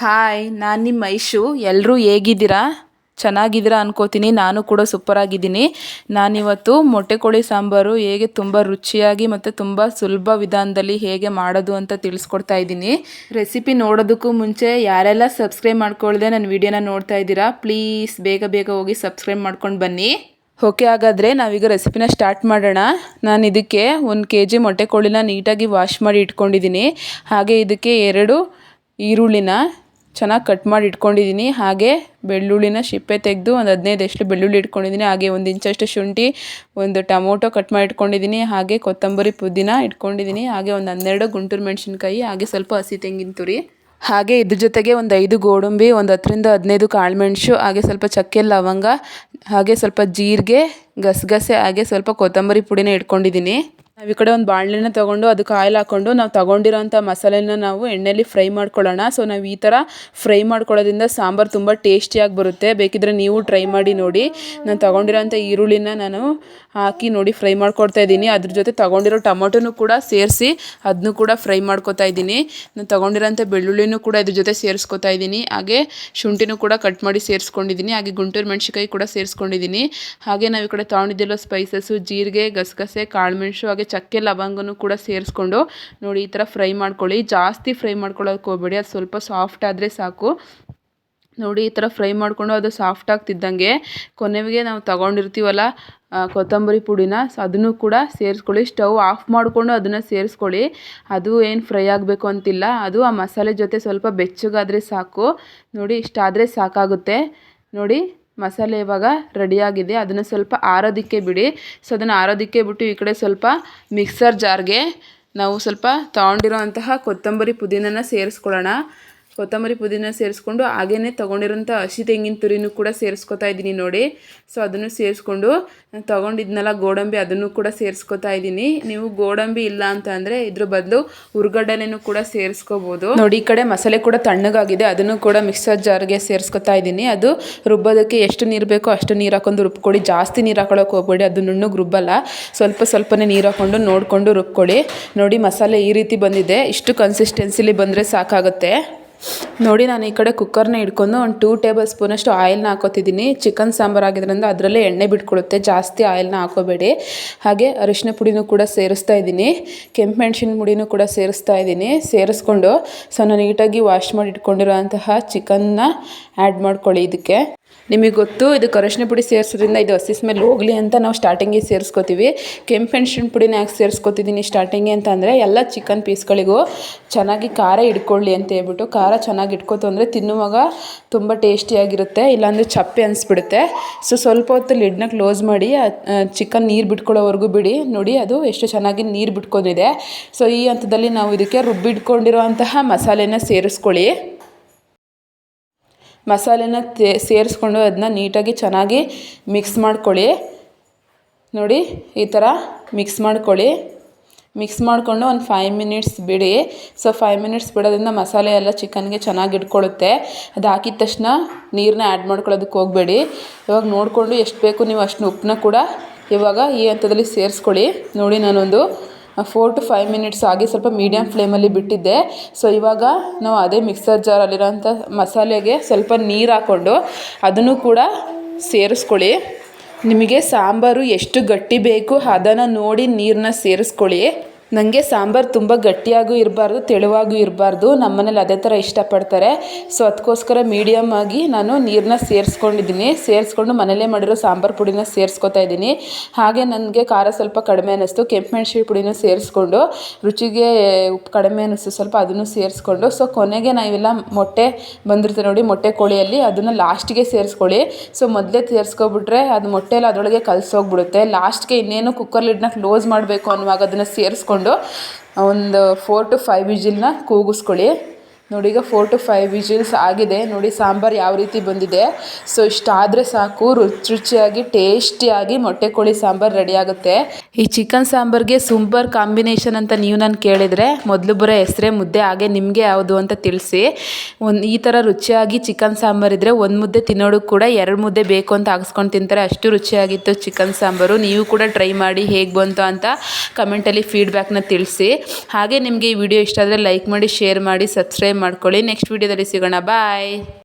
Hi, ನಾನು ನಿಮ್ಮ ಐಶು. ಎಲ್ಲರೂ ಹೇಗಿದ್ದೀರಾ? ಚೆನ್ನಾಗಿದ್ದೀರಾ ಅನ್ಕೋತೀನಿ. ನಾನು ಕೂಡ ಸೂಪರಾಗಿದ್ದೀನಿ. ನಾನಿವತ್ತು ಮೊಟ್ಟೆ ಕೋಳಿ ಸಾಂಬಾರು ಹೇಗೆ ತುಂಬ ರುಚಿಯಾಗಿ ಮತ್ತು ತುಂಬ ಸುಲಭ ವಿಧಾನದಲ್ಲಿ ಹೇಗೆ ಮಾಡೋದು ಅಂತ ತಿಳಿಸ್ಕೊಡ್ತಾ ಇದ್ದೀನಿ. ರೆಸಿಪಿ ನೋಡೋದಕ್ಕೂ ಮುಂಚೆ ಯಾರೆಲ್ಲ ಸಬ್ಸ್ಕ್ರೈಬ್ ಮಾಡ್ಕೊಳ್ದೆ ನನ್ನ ವಿಡಿಯೋನ ನೋಡ್ತಾ ಇದ್ದೀರಾ, ಪ್ಲೀಸ್ ಬೇಗ ಬೇಗ ಹೋಗಿ ಸಬ್ಸ್ಕ್ರೈಬ್ ಮಾಡ್ಕೊಂಡು ಬನ್ನಿ. ಓಕೆ, ಹಾಗಾದರೆ ನಾವೀಗ ರೆಸಿಪಿನ ಸ್ಟಾರ್ಟ್ ಮಾಡೋಣ. ನಾನು ಇದಕ್ಕೆ 1 kg ಮೊಟ್ಟೆ ಕೋಳಿನ ನೀಟಾಗಿ ವಾಶ್ ಮಾಡಿ ಇಟ್ಕೊಂಡಿದ್ದೀನಿ. ಹಾಗೆ ಇದಕ್ಕೆ 2 ಈರುಳ್ಳಿನ ಚೆನ್ನಾಗಿ ಕಟ್ ಮಾಡಿ ಇಟ್ಕೊಂಡಿದ್ದೀನಿ. ಹಾಗೆ ಬೆಳ್ಳುಳ್ಳಿನ ಸಿಪ್ಪೆ ತೆಗೆದು ಒಂದು 15 ಬೆಳ್ಳುಳ್ಳಿ ಇಟ್ಕೊಂಡಿದ್ದೀನಿ. ಹಾಗೆ 1 ಇಂಚಷ್ಟು ಶುಂಠಿ, 1 ಟೊಮೊಟೊ ಕಟ್ ಮಾಡಿ ಇಟ್ಕೊಂಡಿದ್ದೀನಿ. ಹಾಗೆ ಕೊತ್ತಂಬರಿ ಪುದೀನ ಇಟ್ಕೊಂಡಿದ್ದೀನಿ. ಹಾಗೆ ಒಂದು 12 ಗುಂಟೂರು ಮೆಣಸಿನ್ಕಾಯಿ, ಹಾಗೆ ಸ್ವಲ್ಪ ಹಸಿ ತೆಂಗಿನ ತುರಿ, ಹಾಗೆ ಇದ್ರ ಜೊತೆಗೆ ಒಂದು 5 ಗೋಡಂಬಿ, ಒಂದು 10ರಿಂದ 15 ಕಾಳುಮೆಣಸು, ಹಾಗೆ ಸ್ವಲ್ಪ ಚಕ್ಕೆ ಲವಂಗ, ಹಾಗೆ ಸ್ವಲ್ಪ ಜೀರಿಗೆ, ಗಸಗಸೆ, ಹಾಗೆ ಸ್ವಲ್ಪ ಕೊತ್ತಂಬರಿ ಪುಡಿನ ಇಟ್ಕೊಂಡಿದ್ದೀನಿ. ನಾವು ಈ ಕಡೆ ಒಂದು ಬಾಣಲೆನ ತೊಗೊಂಡು ಅದಕ್ಕೆ ಆಯಿಲ್ ಹಾಕ್ಕೊಂಡು ನಾವು ತೊಗೊಂಡಿರೋಂಥ ಮಸಾಲೆನ ನಾವು ಎಣ್ಣೆಯಲ್ಲಿ ಫ್ರೈ ಮಾಡ್ಕೊಳ್ಳೋಣ. ಸೊ ನಾವು ಈ ಥರ ಫ್ರೈ ಮಾಡ್ಕೊಳ್ಳೋದ್ರಿಂದ ಸಾಂಬಾರು ತುಂಬ ಟೇಸ್ಟಿಯಾಗಿ ಬರುತ್ತೆ. ಬೇಕಿದ್ರೆ ನೀವು ಟ್ರೈ ಮಾಡಿ ನೋಡಿ. ನಾನು ತೊಗೊಂಡಿರೋಂಥ ಈರುಳ್ಳಿನ ನಾನು ಹಾಕಿ ನೋಡಿ ಫ್ರೈ ಮಾಡ್ಕೊಳ್ತಾ ಇದ್ದೀನಿ. ಅದ್ರ ಜೊತೆ ತೊಗೊಂಡಿರೋ ಟೊಮೊಟೊನೂ ಕೂಡ ಸೇರಿಸಿ ಅದನ್ನು ಕೂಡ ಫ್ರೈ ಮಾಡ್ಕೊತಾ ಇದ್ದೀನಿ. ನಾನು ತೊಗೊಂಡಿರೋಂಥ ಬೆಳ್ಳುಳ್ಳಿನೂ ಕೂಡ ಇದ್ರ ಜೊತೆ ಸೇರಿಸ್ಕೊತಾ ಇದ್ದೀನಿ. ಹಾಗೆ ಶುಂಠಿನೂ ಕೂಡ ಕಟ್ ಮಾಡಿ ಸೇರಿಸ್ಕೊಂಡಿದ್ದೀನಿ. ಹಾಗೆ ಗುಂಟೂರು ಮೆಣಸಿನ್ಕಾಯಿ ಕೂಡ ಸೇರಿಸ್ಕೊಂಡಿದ್ದೀನಿ. ಹಾಗೆ ನಾವು ಈ ಕಡೆ ತೊಗೊಂಡಿದ್ದೆಲ್ಲ ಸ್ಪೈಸಸ್ಸು, ಜೀರಿಗೆ, ಗಸಗಸೆ, ಕಾಳುಮೆಣಸು, ಹಾಗೆ ಚಕ್ಕೆ ಲವಂಗನೂ ಕೂಡ ಸೇರಿಸ್ಕೊಂಡು ನೋಡಿ ಈ ಥರ ಫ್ರೈ ಮಾಡ್ಕೊಳ್ಳಿ. ಜಾಸ್ತಿ ಫ್ರೈ ಮಾಡ್ಕೊಳ್ಳೋಕೆ ಹೋಗಬೇಡಿ, ಅದು ಸ್ವಲ್ಪ ಸಾಫ್ಟ್ ಆದರೆ ಸಾಕು. ನೋಡಿ ಈ ಥರ ಫ್ರೈ ಮಾಡಿಕೊಂಡು ಅದು ಸಾಫ್ಟ್ ಆಗ್ತಿದ್ದಂಗೆ ಕೊನೆಗೆ ನಾವು ತೊಗೊಂಡಿರ್ತೀವಲ್ಲ ಕೊತ್ತಂಬರಿ ಪುಡಿನ, ಅದನ್ನು ಕೂಡ ಸೇರಿಸ್ಕೊಳ್ಳಿ. ಸ್ಟವ್ ಆಫ್ ಮಾಡಿಕೊಂಡು ಅದನ್ನು ಸೇರಿಸ್ಕೊಳ್ಳಿ. ಅದು ಏನು ಫ್ರೈ ಆಗಬೇಕು ಅಂತಿಲ್ಲ, ಅದು ಆ ಮಸಾಲೆ ಜೊತೆ ಸ್ವಲ್ಪ ಬೆಚ್ಚಗಾದರೆ ಸಾಕು. ನೋಡಿ ಇಷ್ಟಾದರೆ ಸಾಕಾಗುತ್ತೆ. ನೋಡಿ ಮಸಾಲೆ ಇವಾಗ ರೆಡಿಯಾಗಿದೆ. ಅದನ್ನು ಸ್ವಲ್ಪ ಆರೋದಕ್ಕೆ ಬಿಡಿ. ಸೊ ಅದನ್ನು ಆರೋದಕ್ಕೆ ಬಿಟ್ಟು ಈ ಕಡೆ ಸ್ವಲ್ಪ ಮಿಕ್ಸರ್ ಜಾರ್ಗೆ ನಾವು ಸ್ವಲ್ಪ ತೊಗೊಂಡಿರೋ ಅಂತಹ ಕೊತ್ತಂಬರಿ ಪುದೀನನ ಸೇರಿಸ್ಕೊಳ್ಳೋಣ. ಕೊತ್ತಂಬರಿ ಪುದೀನ ಸೇರಿಸ್ಕೊಂಡು ಹಾಗೇ ತೊಗೊಂಡಿರೋಂಥ ಹಸಿ ತೆಂಗಿನ ತುರಿನೂ ಕೂಡ ಸೇರಿಸ್ಕೊತಾ ಇದ್ದೀನಿ ನೋಡಿ. ಸೊ ಅದನ್ನು ಸೇರಿಸ್ಕೊಂಡು ತೊಗೊಂಡಿದ್ನಲ್ಲ ಗೋಡಂಬಿ, ಅದನ್ನು ಕೂಡ ಸೇರಿಸ್ಕೊತಾ ಇದ್ದೀನಿ. ನೀವು ಗೋಡಂಬಿ ಇಲ್ಲ ಅಂತ ಅಂದರೆ ಇದ್ರ ಬದಲು ಹುರ್ಗಡ್ಡೆನೂ ಕೂಡ ಸೇರಿಸ್ಕೋಬೋದು. ನೋಡಿ ಈ ಕಡೆ ಮಸಾಲೆ ಕೂಡ ತಣ್ಣಗಾಗಿದೆ, ಅದನ್ನು ಕೂಡ ಮಿಕ್ಸರ್ ಜಾರ್ಗೆ ಸೇರಿಸ್ಕೊತಾ ಇದ್ದೀನಿ. ಅದು ರುಬ್ಬೋದಕ್ಕೆ ಎಷ್ಟು ನೀರು ಬೇಕೋ ಅಷ್ಟು ನೀರು ಹಾಕೊಂಡು ರುಬ್ಕೊಳ್ಳಿ. ಜಾಸ್ತಿ ನೀರು ಹಾಕೊಳ್ಳೋಕೆ ಹೋಗ್ಬೇಡಿ, ಅದು ನುಣ್ಣಗೆ ರುಬ್ಬಲ್ಲ. ಸ್ವಲ್ಪನೇ ನೀರು ಹಾಕ್ಕೊಂಡು ನೋಡಿಕೊಂಡು ರುಬ್ಕೊಳ್ಳಿ. ನೋಡಿ ಮಸಾಲೆ ಈ ರೀತಿ ಬಂದಿದೆ. ಇಷ್ಟು ಕನ್ಸಿಸ್ಟೆನ್ಸಿಲಿ ಬಂದರೆ ಸಾಕಾಗುತ್ತೆ. ನೋಡಿ ನಾನು ಈ ಕಡೆ ಕುಕ್ಕರ್ನ ಇಟ್ಕೊಂಡು ಒಂದು 2 ಟೇಬಲ್ ಸ್ಪೂನಷ್ಟು ಆಯಿಲ್ನ ಹಾಕೋತಿದ್ದೀನಿ. ಚಿಕನ್ ಸಾಂಬಾರು ಆಗಿದ್ರಿಂದ ಅದರಲ್ಲೇ ಎಣ್ಣೆ ಬಿಟ್ಕೊಳ್ಳುತ್ತೆ, ಜಾಸ್ತಿ ಆಯಿಲ್ನ ಹಾಕೋಬೇಡಿ. ಹಾಗೆ ಅರಿಶಿನ ಪುಡಿನೂ ಕೂಡ ಸೇರಿಸ್ತಾ ಇದ್ದೀನಿ. ಕೆಂಪು ಮೆಣಸಿನ ಪುಡಿನೂ ಕೂಡ ಸೇರಿಸ್ತಾ ಇದ್ದೀನಿ. ಸೇರಿಸ್ಕೊಂಡು ನಾನು ನೀಟಾಗಿ ವಾಶ್ ಮಾಡಿ ಇಟ್ಕೊಂಡಿರೋ ಅಂತಹ ಚಿಕನ್ನ ಆ್ಯಡ್ ಮಾಡ್ಕೊಳ್ಳಿ. ಇದಕ್ಕೆ ನಿಮಗೆ ಗೊತ್ತು, ಇದಕ್ಕೆ ಅರಿಶಿನ ಪುಡಿ ಸೇರಿಸೋದ್ರಿಂದ ಇದು ಹಸಿ ಸ್ಮೆಲ್ ಹೋಗಲಿ ಅಂತ ನಾವು ಸ್ಟಾರ್ಟಿಂಗಿಗೆ ಸೇರಿಸ್ಕೋತೀವಿ. ಕೆಂಪು ಮೆಣಸಿನ ಪುಡಿನ ಯಾಕೆ ಸೇರಿಸ್ಕೊತಿದ್ದೀನಿ ಸ್ಟಾರ್ಟಿಂಗೆ ಅಂತ ಅಂದರೆ ಎಲ್ಲ ಚಿಕನ್ ಪೀಸ್ಗಳಿಗೂ ಚೆನ್ನಾಗಿ ಖಾರ ಹಿಡ್ಕೊಳ್ಳಿ ಅಂತ ಹೇಳ್ಬಿಟ್ಟು. ಖಾರ ಚೆನ್ನಾಗಿ ಇಟ್ಕೋತು ಅಂದರೆ ತಿನ್ನುವಾಗ ತುಂಬ ಟೇಸ್ಟಿಯಾಗಿರುತ್ತೆ, ಇಲ್ಲಾಂದರೆ ಚಪ್ಪೆ ಅನಿಸ್ಬಿಡುತ್ತೆ. ಸೊ ಸ್ವಲ್ಪ ಹೊತ್ತು ಲಿಡ್ನ ಕ್ಲೋಸ್ ಮಾಡಿ ಚಿಕನ್ ನೀರು ಬಿಟ್ಕೊಳ್ಳೋವರೆಗೂ ಬಿಡಿ. ನೋಡಿ ಅದು ಎಷ್ಟು ಚೆನ್ನಾಗಿ ನೀರು ಬಿಟ್ಕೊಂಡಿದೆ. ಸೊ ಈ ಹಂತದಲ್ಲಿ ನಾವು ಇದಕ್ಕೆ ರುಬ್ಬಿಟ್ಕೊಂಡಿರೋ ಅಂತಹ ಮಸಾಲೆನ ಸೇರಿಸ್ಕೊಳ್ಳಿ. ಮಸಾಲೆನ ಸೇರಿಸ್ಕೊಂಡು ಅದನ್ನ ನೀಟಾಗಿ ಚೆನ್ನಾಗಿ ಮಿಕ್ಸ್ ಮಾಡ್ಕೊಳ್ಳಿ. ನೋಡಿ ಈ ಥರ ಮಿಕ್ಸ್ ಮಾಡ್ಕೊಳ್ಳಿ. ಮಿಕ್ಸ್ ಮಾಡಿಕೊಂಡು ಒಂದು 5 ಮಿನಿಟ್ಸ್ ಬಿಡಿ. ಸೊ 5 ಮಿನಿಟ್ಸ್ ಬಿಡೋದ್ರಿಂದ ಮಸಾಲೆ ಎಲ್ಲ ಚಿಕನ್ಗೆ ಚೆನ್ನಾಗಿ ಇಟ್ಕೊಳ್ಳುತ್ತೆ. ಅದು ಹಾಕಿದ ತಕ್ಷಣ ನೀರನ್ನ ಆ್ಯಡ್ ಮಾಡ್ಕೊಳ್ಳೋದಕ್ಕೆ ಹೋಗಬೇಡಿ. ಇವಾಗ ನೋಡಿಕೊಂಡು ಎಷ್ಟು ಬೇಕು ನೀವು ಅಷ್ಟು ಉಪ್ಪನ್ನ ಕೂಡ ಇವಾಗ ಈ ಹಂತದಲ್ಲಿ ಸೇರಿಸ್ಕೊಳ್ಳಿ. ನೋಡಿ ನಾನೊಂದು 4 to 5 ಮಿನಿಟ್ಸ್ ಆಗಿ ಸ್ವಲ್ಪ ಮೀಡಿಯಮ್ ಫ್ಲೇಮಲ್ಲಿ ಬಿಟ್ಟಿದ್ದೆ. ಸೊ ಇವಾಗ ನಾವು ಅದೇ ಮಿಕ್ಸರ್ ಜಾರಲ್ಲಿರೋಂಥ ಮಸಾಲೆಗೆ ಸ್ವಲ್ಪ ನೀರು ಹಾಕ್ಕೊಂಡು ಅದನ್ನು ಕೂಡ ಸೇರಿಸ್ಕೊಳ್ಳಿ. ನಿಮಗೆ ಸಾಂಬಾರು ಎಷ್ಟು ಗಟ್ಟಿ ಬೇಕು ಅದನ್ನು ನೋಡಿ ನೀರನ್ನ ಸೇರಿಸ್ಕೊಳ್ಳಿ. ನನಗೆ ಸಾಂಬಾರು ತುಂಬ ಗಟ್ಟಿಯಾಗೂ ಇರಬಾರ್ದು, ತೆಳುವಾಗೂ ಇರಬಾರ್ದು. ನಮ್ಮನೇಲಿ ಅದೇ ಥರ ಇಷ್ಟಪಡ್ತಾರೆ. ಸೊ ಅದಕ್ಕೋಸ್ಕರ ಮೀಡಿಯಮ್ ಆಗಿ ನಾನು ನೀರನ್ನ ಸೇರಿಸ್ಕೊಂಡಿದ್ದೀನಿ. ಸೇರಿಸ್ಕೊಂಡು ಮನೇಲೇ ಮಾಡಿರೋ ಸಾಂಬಾರು ಪುಡಿನ ಸೇರಿಸ್ಕೊತಾ ಇದ್ದೀನಿ. ಹಾಗೆ ನನಗೆ ಖಾರ ಸ್ವಲ್ಪ ಕಡಿಮೆ ಅನ್ನಿಸ್ತು, ಕೆಂಪು ಮೆಣಸಿನ ಪುಡಿನ ಸೇರಿಸ್ಕೊಂಡು ರುಚಿಗೆ ಉಪ್ಪು ಕಡಿಮೆ ಅನ್ನಿಸ್ತು ಸ್ವಲ್ಪ, ಅದನ್ನು ಸೇರಿಸ್ಕೊಂಡು ಸೊ ಕೊನೆಗೆ ನಾವೆಲ್ಲ ಮೊಟ್ಟೆ ಬಂದಿರುತ್ತೆ ನೋಡಿ ಮೊಟ್ಟೆ ಕೋಳಿಯಲ್ಲಿ, ಅದನ್ನು ಲಾಸ್ಟಿಗೆ ಸೇರಿಸ್ಕೊಳ್ಳಿ. ಸೊ ಮೊದಲೇ ಸೇರಿಸ್ಕೊಬಿಟ್ರೆ ಅದು ಮೊಟ್ಟೆ ಎಲ್ಲ ಅದರೊಳಗೆ ಕಲಸೋಗ್ಬಿಡುತ್ತೆ. ಲಾಸ್ಟ್ಗೆ ಇನ್ನೇನು ಕುಕ್ಕರ್ ಲಿಡ್ನ ಕ್ಲೋಸ್ ಮಾಡಬೇಕು ಅನ್ನುವಾಗ ಅದನ್ನು ಸೇರಿಸ್ಕೊಂಡು ಒಂದು 4 to 5 ವಿಜಿಲ್ನ ಕೂಗಿಸ್ಕೊಳ್ಳಿ. ನೋಡಿ ಈಗ 4 to 5 ವಿಜಿಲ್ಸ್ ಆಗಿದೆ. ನೋಡಿ ಸಾಂಬಾರು ಯಾವ ರೀತಿ ಬಂದಿದೆ. ಸೊ ಇಷ್ಟಾದರೆ ಸಾಕು, ರುಚಿಯಾಗಿ ಟೇಸ್ಟಿಯಾಗಿ ಮೊಟ್ಟೆ ಕೋಳಿ ಸಾಂಬಾರು ರೆಡಿ ಆಗುತ್ತೆ. ಈ ಚಿಕನ್ ಸಾಂಬಾರಿಗೆ ಸೂಪರ್ ಕಾಂಬಿನೇಷನ್ ಅಂತ ನೀವು ನಾನು ಕೇಳಿದರೆ ಮೊದಲು ಬರೋ ಹೆಸರೇ ಮುದ್ದೆ. ಹಾಗೆ ನಿಮಗೆ ಯಾವುದು ಅಂತ ತಿಳಿಸಿ. ಈ ಥರ ರುಚಿಯಾಗಿ ಚಿಕನ್ ಸಾಂಬಾರು ಇದ್ದರೆ 1 ಮುದ್ದೆ ತಿನ್ನೋಡು ಕೂಡ 2 ಮುದ್ದೆ ಬೇಕು ಅಂತ ಹಾಕ್ಸ್ಕೊಂಡು ತಿಂತಾರೆ, ಅಷ್ಟು ರುಚಿಯಾಗಿತ್ತು ಚಿಕನ್ ಸಾಂಬಾರು. ನೀವು ಕೂಡ ಟ್ರೈ ಮಾಡಿ ಹೇಗೆ ಬಂತು ಅಂತ ಕಮೆಂಟಲ್ಲಿ ಫೀಡ್ಬ್ಯಾಕ್ನ ತಿಳಿಸಿ. ಹಾಗೆ ನಿಮಗೆ ಈ ವಿಡಿಯೋ ಇಷ್ಟ ಆದರೆ ಲೈಕ್ ಮಾಡಿ, ಶೇರ್ ಮಾಡಿ, ಸಬ್ಸ್ಕ್ರೈಬ್ ಮಾಡ್ಕೊಳ್ಳಿ. ನೆಕ್ಸ್ಟ್ ವೀಡಿಯೋದಲ್ಲಿ ಸಿಗೋಣ. ಬಾಯ್.